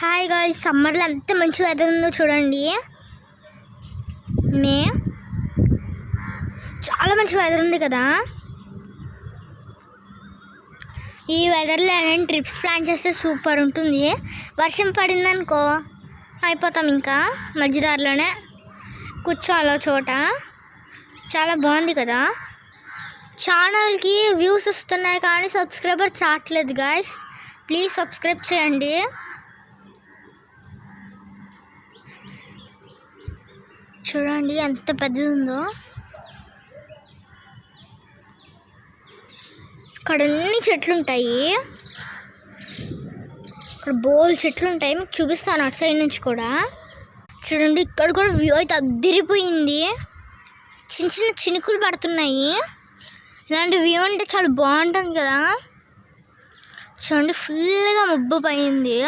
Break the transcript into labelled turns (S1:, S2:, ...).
S1: Hi guys, సమ్మర్లో ఎంత మంచి వెదర్ ఉందో చూడండి. చాలా మంచి వెదర్ ఉంది కదా. ఈ వెదర్లో ఏమైనా ట్రిప్స్ ప్లాన్ చేస్తే సూపర్ ఉంటుంది. వర్షం పడిందనుకో అయిపోతాం, ఇంకా మధ్యదారిలోనే కూర్చోవాలో చోట. చాలా బాగుంది కదా. ఛానల్కి వ్యూస్ వస్తున్నాయి కానీ సబ్స్క్రైబర్స్ రావట్లేదు గాయ్స్. ప్లీజ్ సబ్స్క్రైబ్ చేయండి. చూడండి ఎంత పెద్దది ఉందో. ఇక్కడ అన్ని చెట్లు ఉంటాయి. ఇక్కడ బోల్ చెట్లు ఉంటాయి, మీకు చూపిస్తాను అటు సైడ్ నుంచి కూడా. చూడండి ఇక్కడ కూడా వ్యూ అయితే అద్దిరిపోయింది. చిన్న చిన్న చినుకులు పడుతున్నాయి. ఇలాంటి వ్యూ అంటే చాలా బాగుంటుంది కదా. చూడండి ఫుల్గా మబ్బు పోయింది.